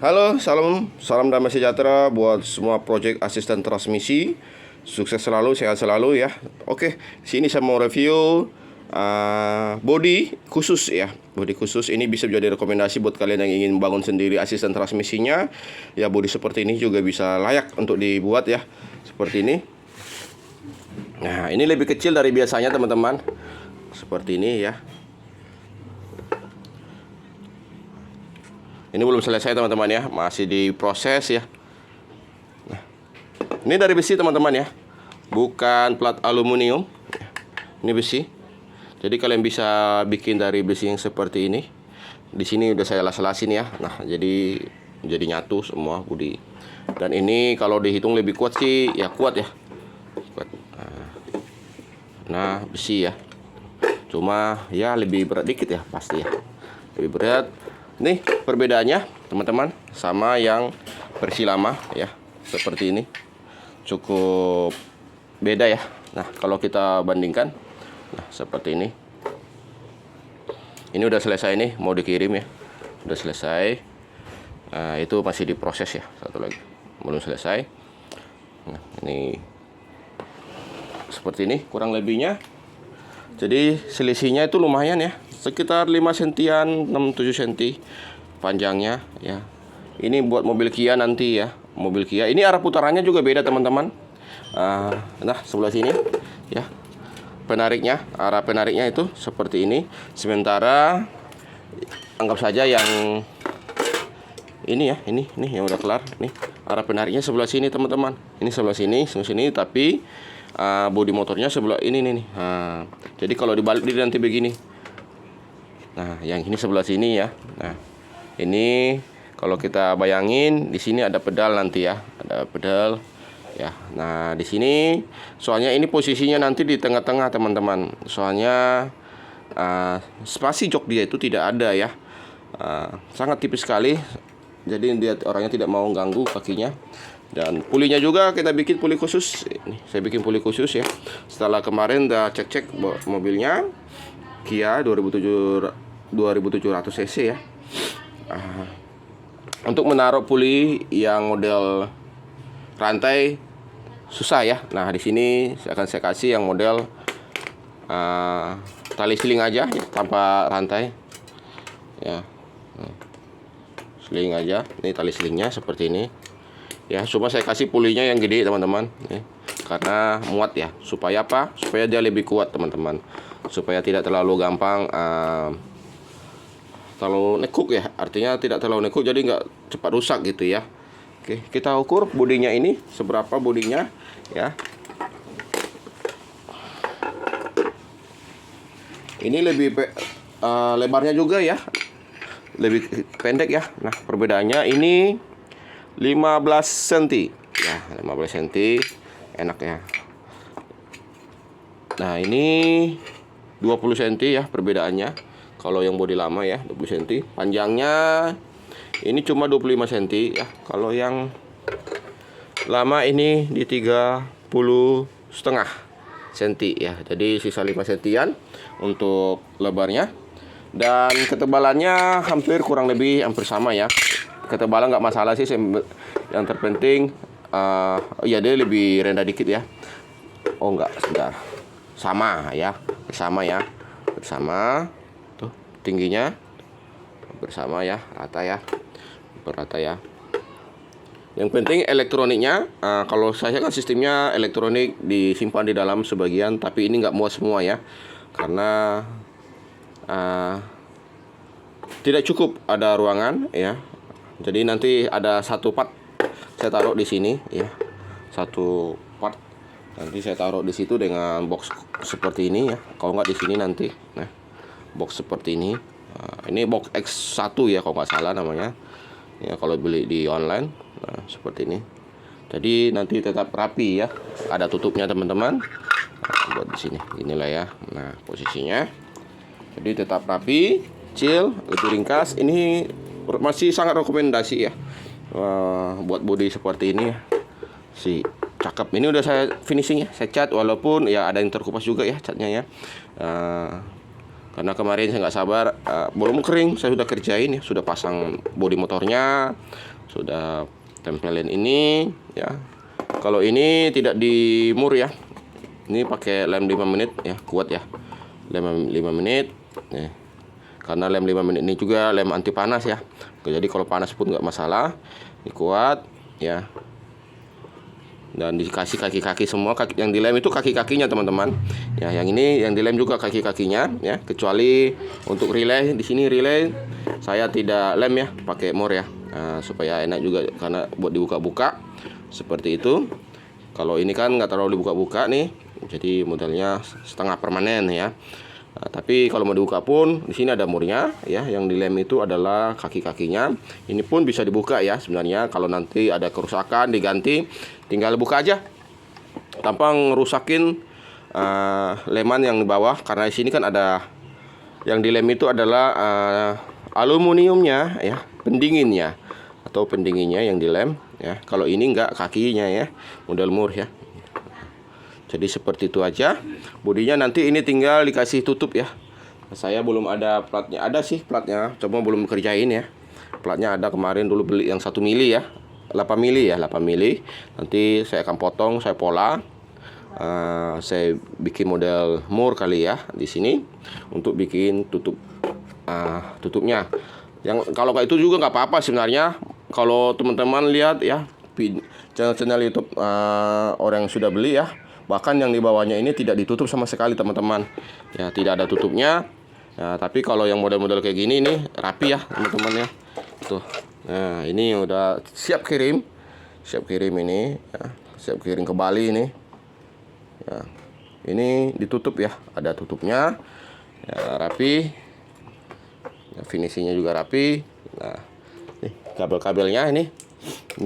Halo, salam damai sejahtera buat semua project asisten transmisi. Sukses selalu, sehat selalu ya. Oke, sini saya mau review body khusus ya. Body khusus ini bisa jadi rekomendasi buat kalian yang ingin bangun sendiri asisten transmisinya. Ya, body seperti ini juga bisa layak untuk dibuat ya. Seperti ini. Nah, ini lebih kecil dari biasanya teman-teman. Seperti ini ya. Ini belum selesai teman-teman ya, masih diproses ya. Nah, ini dari besi teman-teman ya, bukan plat aluminium. Ini besi. Jadi kalian bisa bikin dari besi yang seperti ini. Di sini udah saya las-lasin ya. Nah, jadi nyatu semua bodi. Dan ini kalau dihitung lebih kuat sih, ya kuat ya. Kuat. Nah, besi ya. Cuma ya lebih berat dikit ya pasti ya. Lebih berat. Nih perbedaannya teman-teman sama yang versi lama ya, seperti ini cukup beda ya. Nah kalau kita bandingkan, nah seperti ini udah selesai nih, mau dikirim ya, udah selesai. Nah, itu masih diproses ya, satu lagi belum selesai. Nah ini seperti ini kurang lebihnya. Jadi selisihnya itu lumayan ya, sekitar 5 sentian, 6-7 senti panjangnya ya. Ini buat mobil Kia nanti ya, mobil Kia. Ini arah putarannya juga beda teman-teman. Nah sebelah sini ya, penariknya, arah penariknya itu seperti ini. Sementara anggap saja yang ini ya, ini yang udah kelar. Nih arah penariknya sebelah sini teman-teman. Ini sebelah sini, tapi bodi motornya sebelah ini nih. Nah, jadi kalau dibalik dia nanti begini. Nah, yang ini sebelah sini ya. Nah, ini kalau kita bayangin di sini ada pedal nanti ya, ada pedal ya. Nah, di sini soalnya ini posisinya nanti di tengah-tengah teman-teman. Soalnya spasi jok dia itu tidak ada ya. Sangat tipis sekali. Jadi dia orangnya tidak mau ganggu kakinya. Dan pulinya juga kita bikin puli khusus. Ini saya bikin puli khusus ya. Setelah kemarin udah cek mobilnya Kia 2700 cc ya. Untuk menaruh puli yang model rantai susah ya. Nah di sini akan saya kasih yang model tali seling aja ya, tanpa rantai ya. Seling aja. Ini tali selingnya seperti ini. Ya, cuma saya kasih pulinya yang gede teman-teman ya, karena muat ya, supaya apa? Supaya dia lebih kuat teman-teman, supaya tidak terlalu gampang terlalu nekuk ya, artinya tidak terlalu nekuk, jadi nggak cepat rusak gitu ya. Oke, kita ukur bodinya ini seberapa bodinya ya. Ini lebih lebarnya juga ya, lebih pendek ya. Nah perbedaannya ini 15 cm ya, 15 cm enak ya. Nah ini 20 cm ya perbedaannya. Kalau yang bodi lama ya 20 cm, panjangnya ini cuma 25 cm ya. Kalau yang lama ini di 30,5 cm ya. Jadi sisa 5 cm untuk lebarnya. Dan ketebalannya hampir kurang lebih hampir sama ya. Ketebalan nggak masalah sih, yang terpenting ya dia lebih rendah dikit ya. Oh enggak, sebentar, sama ya, bersama tuh tingginya bersama ya, rata ya, berata ya. Yang penting elektroniknya, kalau saya kan sistemnya elektronik disimpan di dalam sebagian, tapi ini nggak muat semua ya, karena tidak cukup ada ruangan ya. Jadi nanti ada satu part saya taruh di sini ya, satu part nanti saya taruh di situ dengan box seperti ini ya. Kalau nggak di sini nanti, nah box seperti ini. Ini box X1 ya kalau nggak salah namanya ya, kalau beli di online. Nah seperti ini. Jadi nanti tetap rapi ya, ada tutupnya teman-teman. Buat di sini inilah ya. Nah posisinya jadi tetap rapi, kecil, lebih ringkas. Ini masih sangat rekomendasi ya, buat body seperti ini ya, si cakep. Ini udah saya finishing ya, saya cat, walaupun ya ada yang terkupas juga ya catnya ya, karena kemarin saya nggak sabar, belum kering saya sudah kerjain ya, sudah pasang body motornya, sudah tempelin ini ya. Kalau ini tidak di mur ya, ini pakai lem 5 menit ya, kuat ya, lem 5 menit nih. Karena lem 5 menit ini juga lem anti panas ya, jadi kalau panas pun nggak masalah, ini kuat ya. Dan dikasih kaki-kaki semua, kaki yang dilem itu kaki-kakinya teman-teman ya. Yang ini yang dilem juga kaki-kakinya ya, kecuali untuk relay. Di sini relay saya tidak lem ya, pakai mur ya, supaya enak juga karena buat dibuka-buka seperti itu. Kalau ini kan nggak terlalu dibuka-buka nih, jadi modelnya setengah permanen ya. Tapi kalau mau dibuka pun di sini ada murnya ya. Yang dilem itu adalah kaki-kakinya. Ini pun bisa dibuka ya sebenarnya. Kalau nanti ada kerusakan diganti, tinggal buka aja tanpa ngerusakin leman yang di bawah. Karena di sini kan ada yang dilem itu adalah aluminiumnya ya, pendinginnya atau pendinginnya yang dilem ya. Kalau ini enggak, kakinya ya, model mur ya. Jadi seperti itu aja. Bodinya nanti ini tinggal dikasih tutup ya. Saya belum ada platnya. Ada sih platnya, cuma belum kerjain ya. Platnya ada kemarin dulu beli yang 1 mili ya, 8 mili ya, 8 mili. Nanti saya akan potong, saya pola. Saya bikin model mur kali ya di sini untuk bikin tutup tutupnya. Yang kalau kayak itu juga nggak apa-apa sebenarnya. Kalau teman-teman lihat ya channel YouTube orang yang sudah beli ya, bahkan yang di bawahnya ini tidak ditutup sama sekali teman-teman ya, tidak ada tutupnya ya. Tapi kalau yang model-model kayak gini nih rapi ya teman-teman ya, tuh. Nah ini udah siap kirim ini ya, siap kirim ke Bali ini ya. Ini ditutup ya, ada tutupnya ya, rapi ya, finishingnya juga rapi. Nah nih kabel-kabelnya ini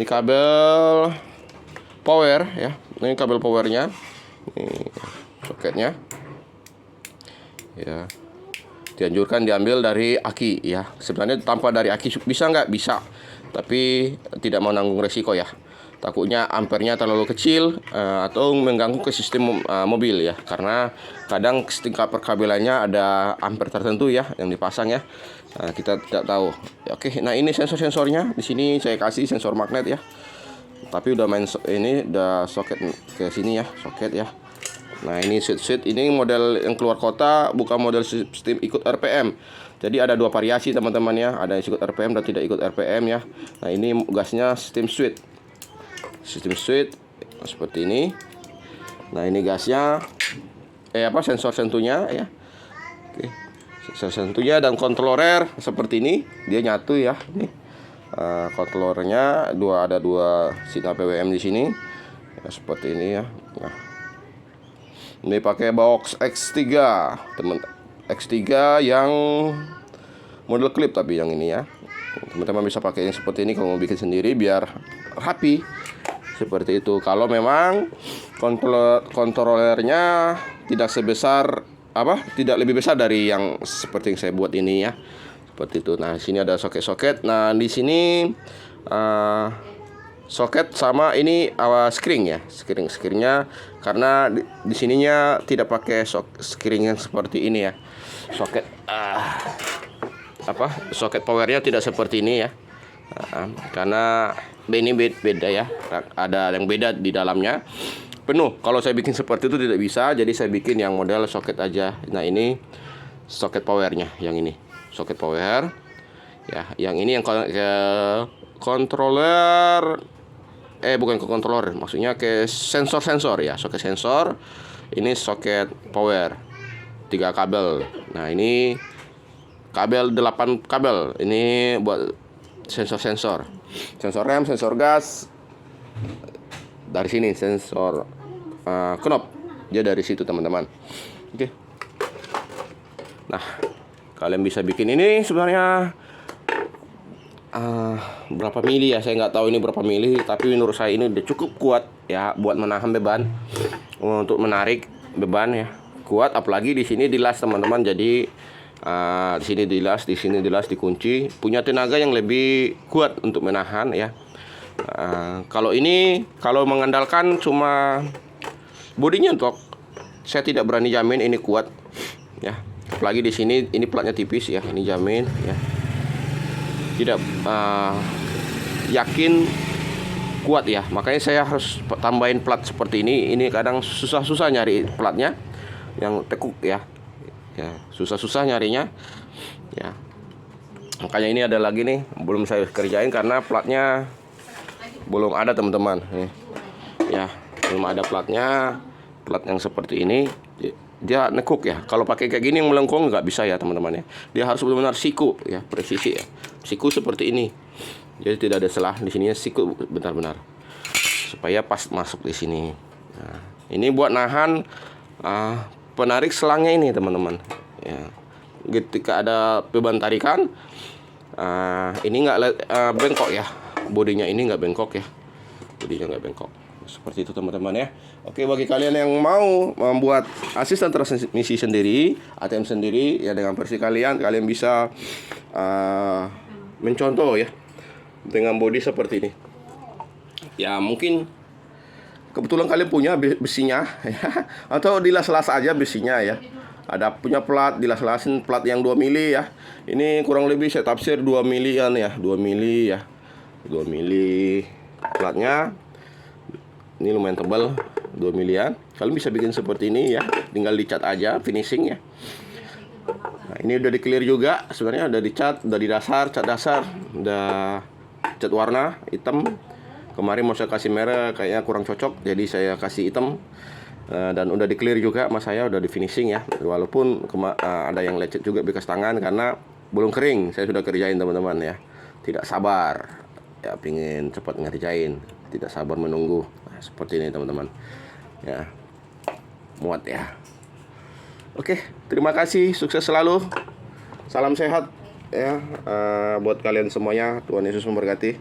kabel power ya. Ini kabel powernya, ini soketnya ya. Dianjurkan diambil dari aki ya. Sebenarnya tanpa dari aki bisa nggak? Bisa, tapi tidak mau nanggung resiko ya. Takutnya ampernya terlalu kecil atau mengganggu ke sistem mobil ya. Karena kadang tingkat perkabelannya ada ampere tertentu ya yang dipasang ya. Kita tidak tahu. Oke, nah ini sensor-sensornya. Di sini saya kasih sensor magnet ya. Tapi udah ini udah soket ke sini ya, soket ya. Nah ini switch ini model yang keluar kota, bukan model sistem ikut RPM. Jadi ada dua variasi teman-teman ya, ada yang ikut RPM dan tidak ikut RPM ya. Nah ini gasnya sistem switch seperti ini. Nah ini gasnya sensor sentuhnya ya. Oke, sensor sentuhnya dan controller seperti ini, dia nyatu ya nih. Controllernya ada dua sinyal PWM di sini ya, seperti ini ya. Nah, ini pakai box X3 X3 yang model klip, tapi yang ini ya teman-teman bisa pakai yang seperti ini kalau mau bikin sendiri biar rapi seperti itu. Kalau memang kontrolernya tidak tidak lebih besar dari yang seperti yang saya buat ini ya, seperti itu. Nah, di sini ada soket-soket. Nah, di sini soket sama ini screen ya, screennya karena di sininya tidak pakai screen yang seperti ini ya. Soket soket powernya tidak seperti ini ya. Karena ini beda ya, ada yang beda di dalamnya. Penuh. Kalau saya bikin seperti itu tidak bisa, jadi saya bikin yang model soket aja. Nah, ini soket powernya yang ini. Soket power ya, yang ini yang ke controller bukan ke controller, maksudnya ke sensor ya, soket sensor. Ini soket power 3 kabel. Nah ini kabel 8 kabel, ini buat sensor rem, sensor gas. Dari sini sensor knob, dia dari situ teman-teman. Oke. Nah, kalian bisa bikin ini sebenarnya berapa mili ya, saya nggak tahu ini berapa mili, tapi menurut saya ini udah cukup kuat ya buat menahan beban, untuk menarik beban ya, kuat. Apalagi di sini dilas teman-teman, jadi di sini dilas, dikunci, punya tenaga yang lebih kuat untuk menahan ya. Kalau mengandalkan cuma bodinya untuk, saya tidak berani jamin ini kuat ya. Apalagi di sini ini platnya tipis ya, ini jamin ya. Tidak yakin kuat ya. Makanya saya harus tambahin plat seperti ini. Ini kadang susah-susah nyari platnya yang tekuk ya. Ya, susah-susah nyarinya. Ya. Makanya ini ada lagi nih, belum saya kerjain karena platnya belum ada teman-teman. Nih. Ya, belum ada platnya. Plat yang seperti ini dia nekuk ya. Kalau pakai kayak gini yang melengkung nggak bisa ya teman-teman ya. Dia harus benar-benar siku ya, presisi ya. Siku seperti ini. Jadi tidak ada celah di sininya, siku benar-benar supaya pas masuk di sini. Nah, ini buat nahan penarik selangnya ini teman-teman. Ya. Ketika ada beban tarikan, ini nggak bengkok ya. Bodinya ini nggak bengkok ya. Bodinya nggak bengkok. Seperti itu teman-teman ya. Oke, bagi kalian yang mau membuat asisten transmisi sendiri, ATM sendiri ya dengan versi kalian bisa mencontoh ya dengan bodi seperti ini. Ya mungkin kebetulan kalian punya besinya ya, atau dilas-las aja besinya ya. Ada punya plat, dilas-lasin plat yang 2 mili ya. Ini kurang lebih saya tafsir 2 milian ya, 2 mili ya. 2 mili platnya. Ini lumayan tebal, 2 milian. Kalian bisa bikin seperti ini ya, tinggal dicat aja, finishing ya. Nah, ini udah di clear juga, sebenarnya udah dicat, udah di dasar, cat dasar, udah cat warna hitam. Kemarin mau saya kasih merah, kayaknya kurang cocok, jadi saya kasih hitam. Dan udah di clear juga, mas saya udah di finishing ya. Walaupun ada yang lecet juga bekas tangan karena belum kering. Saya sudah kerjain teman-teman ya. Tidak sabar, ya pingin cepat ngerjain, tidak sabar menunggu. Seperti ini teman-teman ya, muat ya. Oke, terima kasih, sukses selalu, salam sehat ya buat kalian semuanya. Tuhan Yesus memberkati.